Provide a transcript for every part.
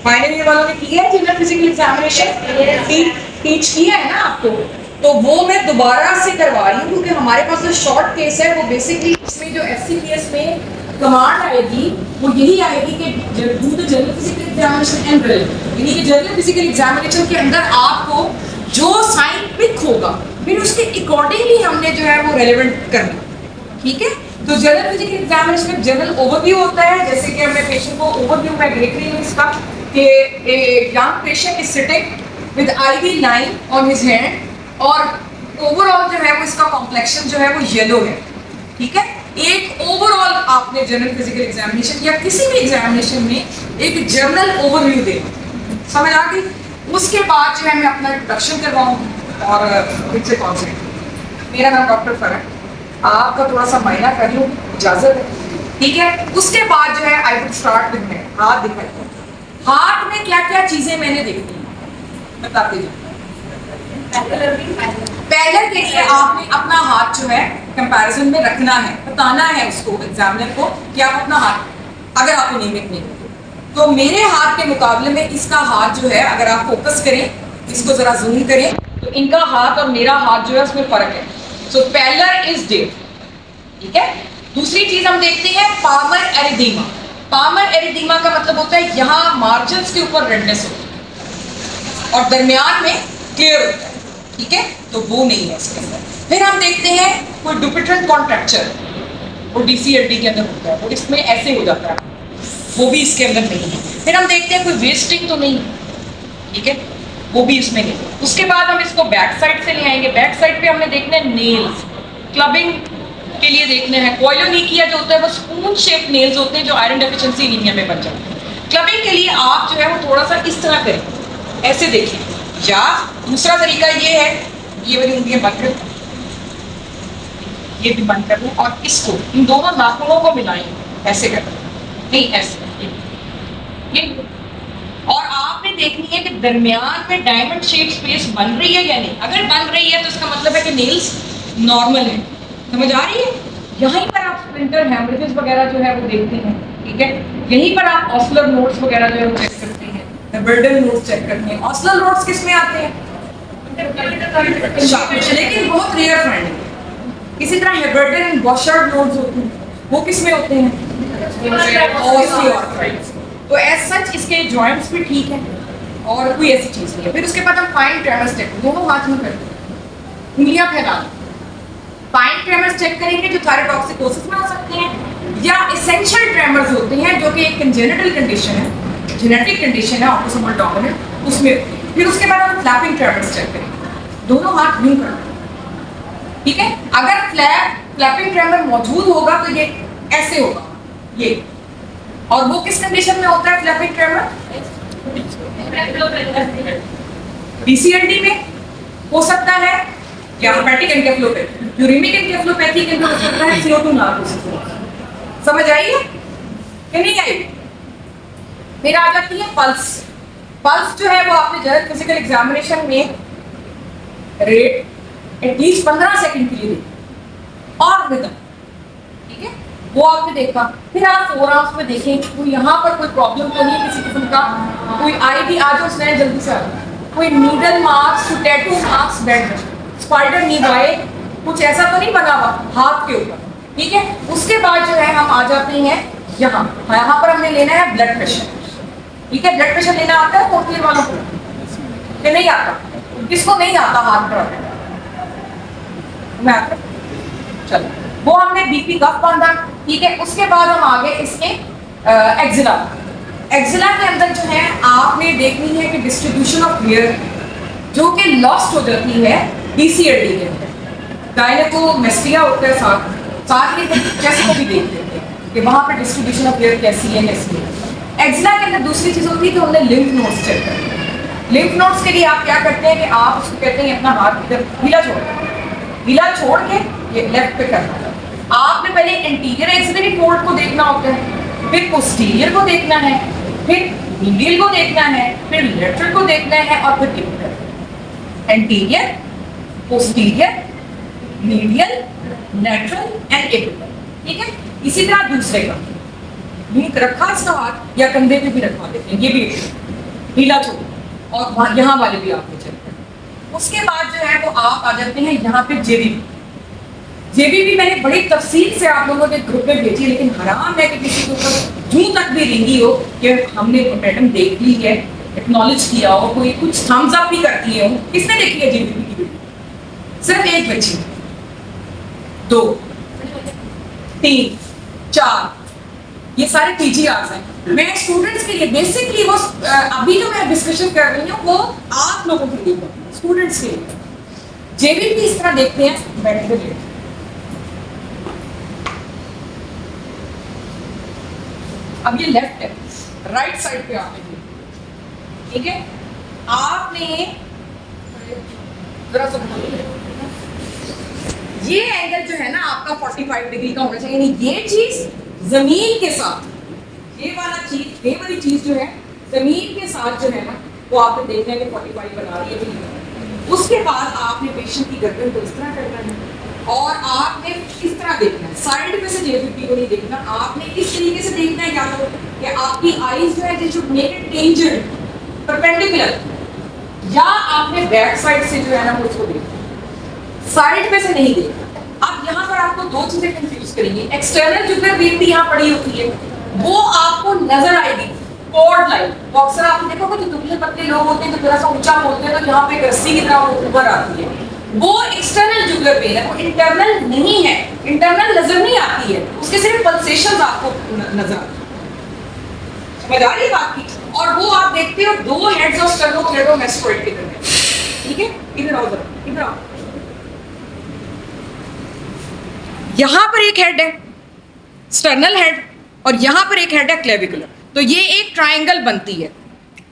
Final year वालों ने किया है जनरल फिजिकल एग्जामिनेशन? टीच किया है ना आपको? तो वो मैं दोबारा से करवा रही हूँ क्योंकि हमारे पास जो शॉर्ट केस है वो बेसिकली इसमें जो SCPS में कमांड आएगी वो यही आएगी कि do the general physical examination and यानी कि जनरल फिजिकल एग्जामिनेशन के अंदर आपको जो साइन पिक होगा फिर उसके अकॉर्डिंगली हमने जो है वो रेलेवेंट करना, ठीक है? तो जनरल फिजिकल एग्जामिनेशन में जनरल ओवरव्यू होता है, जैसे कि मैं पेशेंट को ओवरव्यू में देख रही हूँ इसका कि young patient is sitting with IV line on his hand और ओवरऑल जो है वो इसका कॉम्प्लेक्शन जो है वो येलो है, ठीक है? एक ओवरऑल आपने जनरल फिजिकल एग्जामिनेशन या किसी भी एग्जामिनेशन में एक जनरल ओवरव्यू दे, समझ आ गई? उसके बाद जो है मैं अपना इंट्रोडक्शन करवाऊँ और फिर से कॉन्सेंट। मेरा नाम डॉक्टर फरक, आपका थोड़ा सा मायना कर लूँ, इजाजत है, ठीक है? उसके बाद जो है आई वुड स्टार्ट विद हाथ दिखाई। हाथ में क्या क्या चीजें मैंने देखी बताते जाओ। पहले के लिए आपने अपना हाथ जो है कंपैरिजन में रखना है, बताना है उसको एग्जामिनर को कि आप अपना हाथ अगर आपको नहीं देखने तो मेरे हाथ के मुकाबले में इसका हाथ जो है अगर आप फोकस करें, इसको जरा जूम करें तो इनका हाथ और मेरा हाथ जो है उसमें फर्क है। सो पैलर इज डेट, ठीक है? दूसरी चीज हम देखते हैं पामर एरिदीमा। पामर एरिदीमा का मतलब होता है यहाँ मार्जिन्स के ऊपर रेडनेस होती है और दरमियान में क्लियर होता है, ठीक है? तो वो नहीं है इसके अंदर। फिर हम देखते हैं कोई डुपिट्रेंट कॉन्ट्रैक्चर, वो DCLD के अंदर होता है, वो इसमें ऐसे हो जाता है, वो भी इसके अंदर नहीं है। फिर हम देखते हैं कोई वेस्टिंग तो नहीं, ठीक है? वो भी इसमें नहीं। उसके बाद हम इसको बैक साइड से ले आएंगे। बैक साइड पे हमने देखना है नेल्स, क्लबिंग के लिए देखना है। कोइलोनिकिया जो होता है वो स्पून शेप नेल्स होते हैं जो आयरन डेफिशिएंसी एनीमिया में बन जाते हैं। क्लबिंग के लिए आप जो है वो थोड़ा सा इस तरह करें, ऐसे देखें, या दूसरा तरीका ये है, ये वाली उंगलियां बंद करें, ये भी बंद कर लें और इसको इन दोनों नाखूनों को मिलाएं, ऐसे कर नहीं ऐसे ये। और आपने देखनी है कि दरमियान में डायमंड शेप स्पेस बन रही है या नहीं। अगर बन रही है तो इसका मतलब है कि नेल्स नॉर्मल है, समझ आ रही है? यहीं पर आप स्प्लिंटर हेमरेजेस वगैरह जो है वो देखते हैं, ठीक है? यहीं पर आप ऑस्लर नोड्स वगैरह जो है वो चेक करते हैं, हेबर्डन नोड्स चेक करते हैं। ऑस्लर नोड्स किस में आते हैं? लेकिन बहुत रेयर फाइंड है। इसी तरह हेबर्डन वॉशर्ड नोड्स होते हैं, वो किस में होते हैं? तो एज सच इसके जॉइंट्स भी ठीक है और कोई ऐसी चीज नहीं है। फिर उसके बाद हम फाइन ट्रेमर्स चेक दोनों हाथ में करते हैं, उंगलियां फैला फाइन ट्रेमर्स चेक करेंगे जो थायरोटॉक्सिकोसिस में हो सकते हैं या एसेंशियल ट्रेमर्स होते हैं जो कि एक कंजेनिटल कंडीशन है, जेनेटिक कंडीशन है ऑटोसोमल डोमिनेंट, उसमें। फिर उसके बाद हम फ्लैपिंग ट्रेमर्स चेक करेंगे, दोनों हाथ यूं करते हैं, ठीक है? अगर फ्लैपिंग ट्रेमर मौजूद होगा तो ये ऐसे होगा, ये। और वो किस कंडीशन में होता है फ्लैपिंग ट्रेमर? DCLD में हो सकता है या हेपेटिक एन्केफेलोपैथी, यूरेमिक एन्केफेलोपैथी के अंदर हो सकता है CO2 नार्कोसिस। समझ आई है कि नहीं आई? फिर आ जाती है पल्स। पल्स जो है वो आपने जनरल फिजिकल एग्जामिनेशन में रेट एटलीस्ट 15 सेकंड के लिए देखा और रिदम, ठीक है? वो आपने देखा। फिर आप फोरआर्म्स में देखें तो यहाँ पर कोई प्रॉब्लम तो नहीं है किसी किस्म का, कोई IV आ जाओ स्नैच जल्दी से आ जाओ, कोई नीडल मार्क्स, कोई टैटू मार्क्स, बेड स्पाइडर नी बाय कुछ ऐसा तो नहीं बना हुआ हाथ के ऊपर, ठीक है? उसके बाद जो है हम आ जाते हैं यहाँ पर हमने लेना है ब्लड प्रेशर, ठीक है? ब्लड प्रेशर लेना आता है फोर्थ ईयर वालों को कि नहीं आता? किसको नहीं आता हाथ पर? मैं आता, चलो वो हमने BP कफ बांधा, ठीक है? उसके बाद हम आ गए इसके एक्जिला। एक्जिला के अंदर जो है आपने देखनी है कि डिस्ट्रीब्यूशन ऑफ हेयर जो कि लॉस्ट हो जाती है DCLD के अंदर। गायनेकोमेस्टिया होता है साथ ही चेस्ट को भी देखते हैं कि वहाँ पर डिस्ट्रीब्यूशन ऑफ हेयर कैसी है, कैसी है। एक्जिला के अंदर दूसरी चीज़ होती है कि हमने लिम्फ नोड्स चेक करते हैं। लिम्फ नोड्स के लिए आप क्या करते हैं कि आप उसको कहते हैं अपना हाथ इधर ढीला छोड़ के ये लेफ्ट पे करना है। आपने पहले इंटीरियर एक्सिलरी फोल्ड को देखना होता है, फिर पोस्टीरियर को देखना है, फिर मीडियल को देखना है, फिर लेटरल को देखना है और फिर typical. Anterior, posterior, medial, lateral and apical, ठीक है? इसी तरह दूसरे का नींद रखा इसका हाथ या कंधे पे भी रखवा देते हैं, ये भी ढीला छोड़, और यहाँ वाले भी आपके चलते हैं। उसके बाद जो है वो आप आ जाते हैं यहाँ पे जेबीबी। जेबीबी मैंने बड़ी तफसील से आप लोगों के ग्रुप में भेजी, लेकिन हराम है कि किसी के ऊपर जूं तक भी रेंगी हो कि हमने मैडम देख ली है, एक्नॉलेज किया हो, कोई कुछ थम्स अप भी कर दिए हो। किसने देखी है जेबीबी की वीडियो? सिर्फ एक बच्ची, 2, 3, 4, ये सारे पीजीआर्स हैं। मैं स्टूडेंट्स के लिए बेसिकली वो अभी जो मैं डिस्कशन कर रही हूँ वो आप लोगों के लिए, स्टूडेंट्स के लिए। जेबीबी इस तरह देखते हैं बैठे हुए। अब ये लेफ्ट है, राइट साइड पे आपने, ठीक है? आपने जरा सा ये एंगल जो है ना आपका 45 डिग्री का होना चाहिए, यानी ये चीज जमीन के साथ, ये वाला चीज, ये वाली चीज जो है जमीन के साथ जो है ना वो आपने देखना है कि 45 बना रही है कि नहीं। उसके बाद आपने पेशेंट की गर्दन को इस तरह करना है और आपने इस तरह देखना है, साइड में से जेबीबी को नहीं देखना, आपने इस तरीके से देखना है, या तो कि आपकी आईज जो है they should make it tangent perpendicular, या आपने बैक साइड से जो है ना वो उसको देखना, साइड में से नहीं देखना। अब यहाँ पर आपको दो चीजें कंफ्यूज करेंगी। एक्सटर्नल जुगुलर वेन भी यहाँ पड़ी होती है, वो आपको नजर आएगी कॉर्ड लाइन। तो अक्सर आप देखोगे जो दुबले पतले लोग होते हैं जो थोड़ा सा ऊंचा बोलते हैं तो यहाँ पे एक रस्सी की तरह ऊपर आती है, वो एक्सटर्नल जुगुलर वेन है, वो इंटरनल नहीं है। इंटरनल नजर नहीं आती है, उसके सिर्फ पल्सेशंस आपको नजर आती है। समझ आ रही है बात की? और वो आप देखते हो दो हेड्स ऑफ स्टर्नोक्लेडोमास्टोइड के दरमियान, ठीक है? इधर आओ जरा, इधर आओ। यहां पर एक हेड है स्टर्नल हेड और यहां पर एक हेड है क्लेविकुलर, तो ये एक ट्रायंगल बनती है।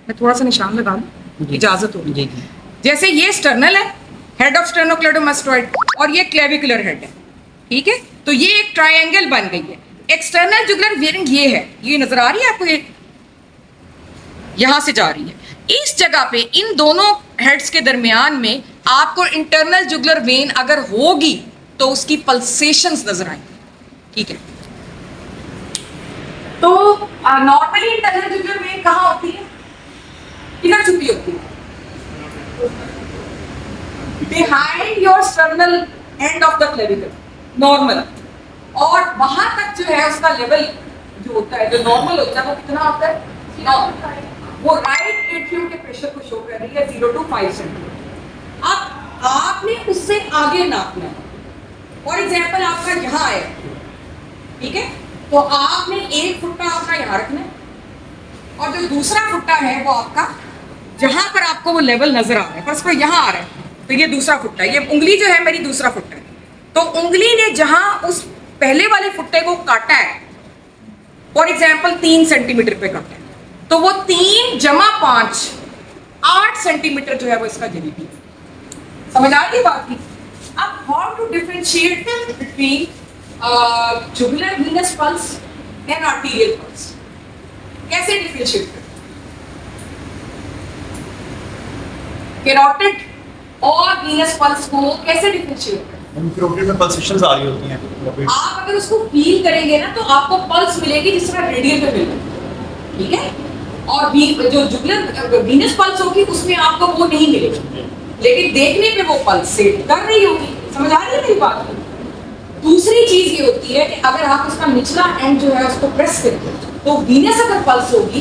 मैं थोड़ा सा निशान लगा दूं, इजाजत हो? जैसे ये स्टर्नल है, हेड ऑफ स्टर्नोक्लेडोमास्टोइड, और ये क्लेविकुलर हेड है, ठीक है? तो ये एक ट्रायंगल बन गई है। एक्सटर्नल जुगुलर वेन ये है, ये नजर आ रही है आपको, ये यहां से जा रही है। इस जगह पे इन दोनों हेड्स के दरमियान में आपको इंटरनल जुगुलर वेन अगर होगी तो उसकी पल्सेशंस नजर आएंगी, ठीक है? तो नॉर्मली इंटरनल जुगुलर वेन कहाँ होती है? किधर छुपी होती है? Behind your sternal end of the clavicle, normal. और वहां तक जो है उसका लेवल जो होता है, जो नॉर्मल होता है, वो कितना होता है? वो राइट एट्रियम के प्रेशर को शो कर रही है 0 to 5 सेंटीमीटर। अब आपने उससे आगे नापना है। फॉर एग्जाम्पल आपका यहाँ है, ठीक है? तो आपने एक फुट्टा अपना यहाँ रखना है और जो दूसरा फुट्टा है वो आपका जहां पर आपको वो लेवल नजर आ रहा है, फर्स्ट पर यहाँ आ रहा है, तो ये दूसरा फुट्टा है। ये उंगली जो है मेरी दूसरा फुट्टा है, तो उंगली ने जहां उस पहले वाले फुट्टे को काटा है, फॉर एग्जाम्पल 3 सेंटीमीटर पे काटा है, तो वो 3 + 5 8 सेंटीमीटर जो है वो इसका जेबीबी है। समझ आ रही बात की? अब how to differentiate between jugular venous pulse and arterial pulse, कैसे डिफरेंशिएट करें? कैरोटिड और वीनस पल्स को कैसे डिफरेंशिएट करें? कैरोटिड में पल्सेशंस आ रही होती हैं। आप अगर उसको फील करेंगे ना तो आपको पल्स मिलेगी जिस तरह रेडियल पे मिलेगी, ठीक है? और जो जुगुलर वीनस पल्स होगी उसमें आपको वो नहीं मिलेगी, लेकिन देखने पे वो पल्स से कर रही होगी। समझ आ रही है मेरी बात? दूसरी चीज ये होती है कि अगर आप उसका निचला एंड जो है उसको प्रेस करते तो वीनस अगर पल्स होगी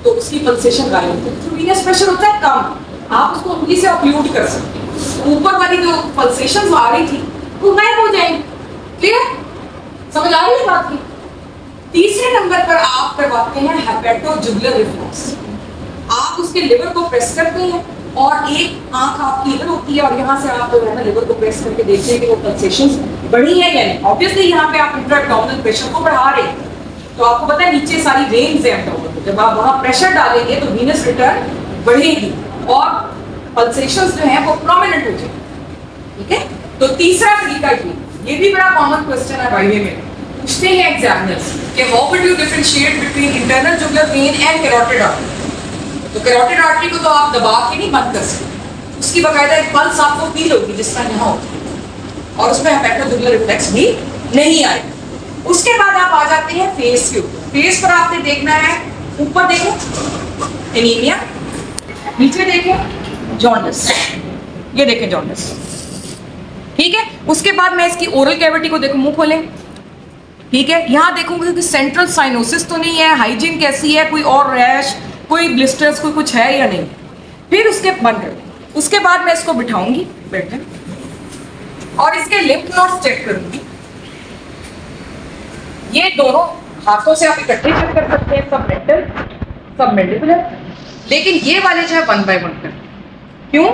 तो उसकी पल्सेशन गायब होती है। तो वीनस प्रेशर होता है कम, आप उसको उंगली से ऑक्लूड कर सकते हैं, ऊपर वाली जो पल्सेशन आ रही थी वो गायब हो जाएगी। क्लियर? समझ आ रही है बात की? तीसरे नंबर पर आप करवाते हैं हेपेटोजुगुलर रिफ्लेक्स। आप उसके लिवर को प्रेस करते हैं और एक आंख आपकी इधर होती है और यहाँ से आप जो है ना लिवर को प्रेस करके देखते हैं कि वो पल्सेशंस बढ़ी है या नहीं। ऑब्वियसली यहाँ पे आप इंट्राएब्डोमिनल प्रेशर को बढ़ा रहे हैं, तो आपको पता है नीचे सारी वेन्स है एब्डोमेन, जब आप वहाँ प्रेशर डालेंगे तो वीनस रिटर्न बढ़ेगी और पल्सेशंस जो है वो प्रोमिनेंट हो जाएगी, ठीक है? तो तीसरा तरीका ये भी बड़ा कॉमन क्वेश्चन है वाइवे में, पूछते हैं एग्जामिनर्स कि how would you differentiate between internal jugular vein and carotid artery? तो कैरोटिड आर्टरी को तो आप दबा के नहीं बंद कर सकते, उसकी बाकायदा एक पल्स आपको फील होगी जिस तरह यहाँ होती है और उसमें हेपेटोजुगुलर रिफ्लेक्स भी नहीं आएगा। उसके बाद आप आ जाते हैं फेस के ऊपर। फेस पर आपने देखना है, ऊपर देखो एनीमिया, नीचे देखें जॉन्डिस, ये देखें जॉन्डिस, ठीक है। उसके बाद मैं इसकी ओरल कैविटी को देखूं, मुंह खोलें, ठीक है। यहाँ देखूंगी कि सेंट्रल साइनोसिस तो नहीं है, हाइजीन कैसी है, कोई और रैश, कोई ब्लिस्टर्स, कोई कुछ है या नहीं। फिर उसके बंद कर दें। उसके बाद मैं इसको बिठाऊंगी बेड पे और इसके लिम्फ नोड्स चेक करूंगी। ये दोनों हाथों से आप इकट्ठे चेक कर सकते हैं, सब मेंटल सब मैंडिबुलर, लेकिन ये वाले जो है 1 by 1 कर। क्यों?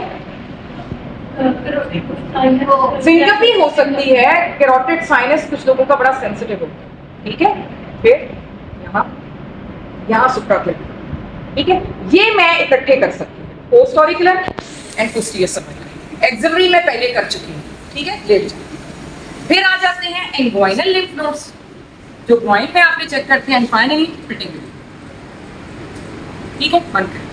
सिंकपी हो सकती है, कैरोटिड साइनस कुछ लोगों का बड़ा सेंसिटिव होता है, ठीक है। फिर यहाँ सुप्राक्लेविकुलर, ठीक है। ये मैं इकट्ठे कर सकती हूँ, post auricular and posterior submental. Axillary में पहले कर चुकी हूँ, ठीक है। लेट जाओ। फिर आ जाते हैं इंग्वाइनल लिम्फ नोड्स, जो ग्वाइन में आपने चेक करते हैं, एंड फाइनली फिटिंग, ठीक है। बंद करें।